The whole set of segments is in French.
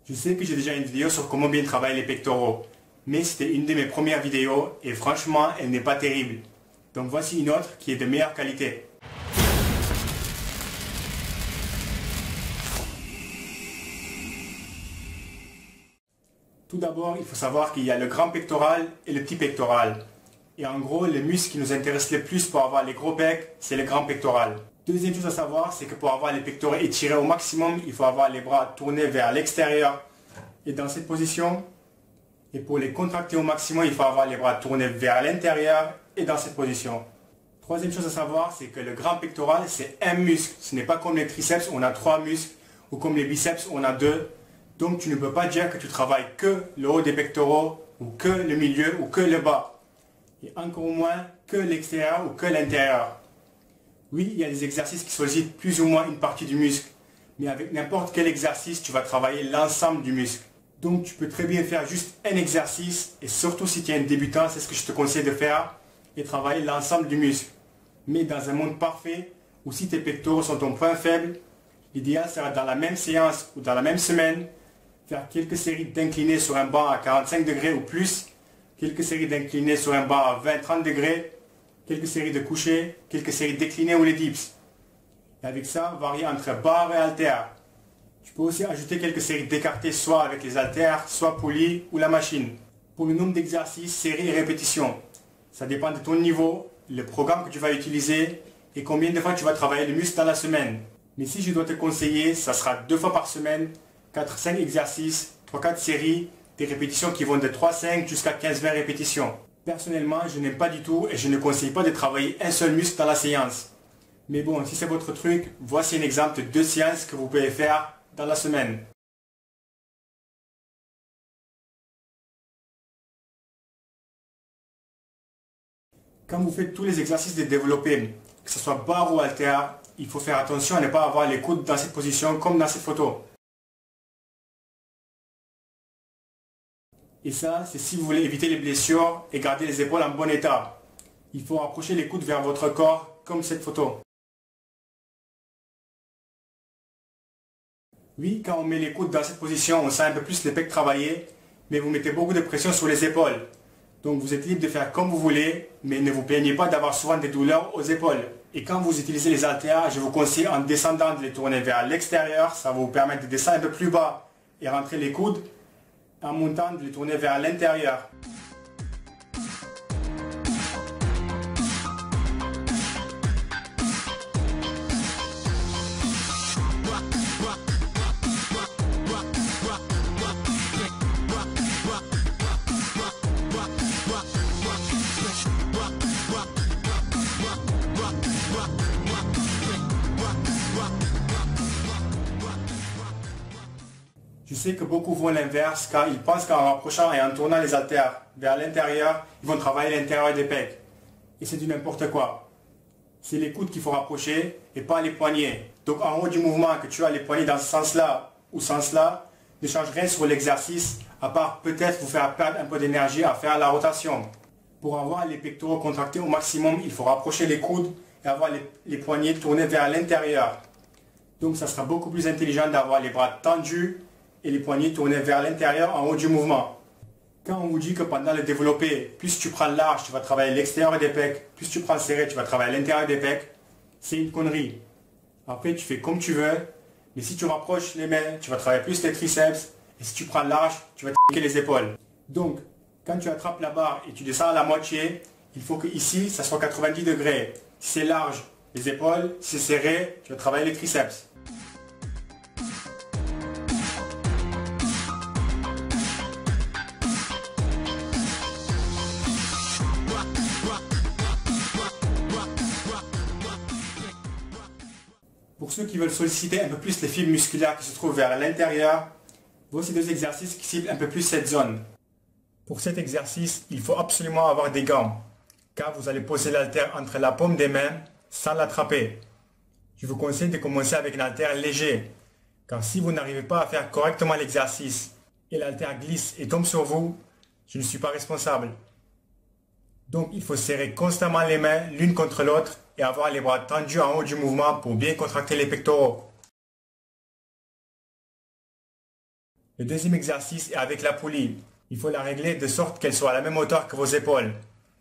Je sais que j'ai déjà une vidéo sur comment bien travailler les pectoraux, mais c'était une de mes premières vidéos et franchement, elle n'est pas terrible. Donc voici une autre qui est de meilleure qualité. Tout d'abord, il faut savoir qu'il y a le grand pectoral et le petit pectoral. Et en gros, le muscle qui nous intéresse le plus pour avoir les gros pecs, c'est le grand pectoral. Deuxième chose à savoir, c'est que pour avoir les pectoraux étirés au maximum, il faut avoir les bras tournés vers l'extérieur et dans cette position. Et pour les contracter au maximum, il faut avoir les bras tournés vers l'intérieur et dans cette position. Troisième chose à savoir, c'est que le grand pectoral, c'est un muscle. Ce n'est pas comme les triceps où on a 3 muscles ou comme les biceps où on a 2. Donc tu ne peux pas dire que tu travailles que le haut des pectoraux ou que le milieu ou que le bas. Et encore moins que l'extérieur ou que l'intérieur. Oui, il y a des exercices qui sollicitent plus ou moins une partie du muscle. Mais avec n'importe quel exercice, tu vas travailler l'ensemble du muscle. Donc tu peux très bien faire juste un exercice. Et surtout si tu es un débutant, c'est ce que je te conseille de faire. Et travailler l'ensemble du muscle. Mais dans un monde parfait, où si tes pectoraux sont ton point faible, l'idéal sera dans la même séance ou dans la même semaine, faire quelques séries d'inclinés sur un banc à 45 degrés ou plus, quelques séries d'inclinés sur un banc à 20-30 degrés, quelques séries de couchés, quelques séries déclinées ou les dips. Et avec ça, varier entre barre et haltère. Tu peux aussi ajouter quelques séries d'écartés soit avec les haltères, soit poulies ou la machine. Pour le nombre d'exercices, séries et répétitions, ça dépend de ton niveau, le programme que tu vas utiliser et combien de fois tu vas travailler le muscle dans la semaine. Mais si je dois te conseiller, ça sera 2 fois par semaine, 4-5 exercices, 3-4 séries, des répétitions qui vont de 3-5 jusqu'à 15-20 répétitions. Personnellement, je n'aime pas du tout et je ne conseille pas de travailler un seul muscle dans la séance. Mais bon, si c'est votre truc, voici un exemple de 2 séances que vous pouvez faire dans la semaine. Quand vous faites tous les exercices de développé, que ce soit barre ou haltère, il faut faire attention à ne pas avoir les coudes dans cette position comme dans cette photo. Et ça, c'est si vous voulez éviter les blessures et garder les épaules en bon état. Il faut rapprocher les coudes vers votre corps, comme cette photo. Oui, quand on met les coudes dans cette position, on sent un peu plus les pecs travailler, mais vous mettez beaucoup de pression sur les épaules. Donc vous êtes libre de faire comme vous voulez, mais ne vous plaignez pas d'avoir souvent des douleurs aux épaules. Et quand vous utilisez les haltères, je vous conseille en descendant de les tourner vers l'extérieur, ça va vous permettre de descendre un peu plus bas et rentrer les coudes. En montant, de les tourner vers l'intérieur. Je sais que beaucoup font l'inverse car ils pensent qu'en rapprochant et en tournant les haltères vers l'intérieur, ils vont travailler l'intérieur des pecs. Et c'est du n'importe quoi. C'est les coudes qu'il faut rapprocher et pas les poignets. Donc en haut du mouvement que tu as les poignets dans ce sens-là ou ce sens-là, ne change rien sur l'exercice à part peut-être vous faire perdre un peu d'énergie à faire la rotation. Pour avoir les pectoraux contractés au maximum, il faut rapprocher les coudes et avoir les poignets tournés vers l'intérieur. Donc ça sera beaucoup plus intelligent d'avoir les bras tendus et les poignets tournés vers l'intérieur en haut du mouvement. Quand on vous dit que pendant le développé, plus tu prends large, tu vas travailler l'extérieur des pecs, plus tu prends serré, tu vas travailler l'intérieur des pecs, c'est une connerie. Après, tu fais comme tu veux, mais si tu rapproches les mains, tu vas travailler plus les triceps, et si tu prends large, tu vas t'équiper les épaules. Donc, quand tu attrapes la barre et tu descends à la moitié, il faut que ici, ça soit 90 degrés. Si c'est large, les épaules, si c'est serré, tu vas travailler les triceps. Pour ceux qui veulent solliciter un peu plus les fibres musculaires qui se trouvent vers l'intérieur, voici 2 exercices qui ciblent un peu plus cette zone. Pour cet exercice, il faut absolument avoir des gants, car vous allez poser l'haltère entre la paume des mains sans l'attraper. Je vous conseille de commencer avec un haltère léger, car si vous n'arrivez pas à faire correctement l'exercice et l'haltère glisse et tombe sur vous, je ne suis pas responsable. Donc il faut serrer constamment les mains l'une contre l'autre et avoir les bras tendus en haut du mouvement pour bien contracter les pectoraux. Le deuxième exercice est avec la poulie. Il faut la régler de sorte qu'elle soit à la même hauteur que vos épaules.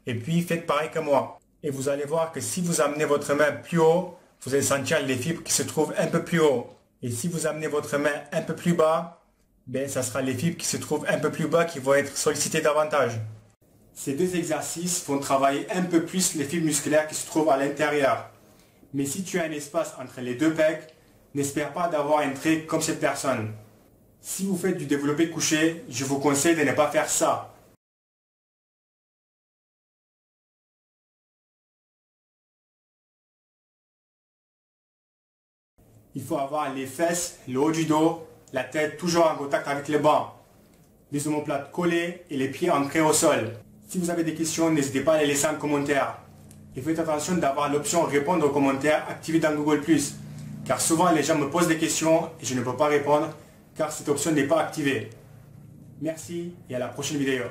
Et puis faites pareil que moi. Et vous allez voir que si vous amenez votre main plus haut, vous allez sentir les fibres qui se trouvent un peu plus haut. Et si vous amenez votre main un peu plus bas, ça sera les fibres qui se trouvent un peu plus bas qui vont être sollicitées davantage. Ces deux exercices vont travailler un peu plus les fibres musculaires qui se trouvent à l'intérieur. Mais si tu as un espace entre les deux pecs, n'espère pas d'avoir un trait comme cette personne. Si vous faites du développé couché, je vous conseille de ne pas faire ça. Il faut avoir les fesses, le haut du dos, la tête toujours en contact avec le banc. Les omoplates collées et les pieds ancrés au sol. Si vous avez des questions, n'hésitez pas à les laisser en commentaire. Et faites attention d'avoir l'option répondre aux commentaires activée dans Google+. Car souvent les gens me posent des questions et je ne peux pas répondre car cette option n'est pas activée. Merci et à la prochaine vidéo.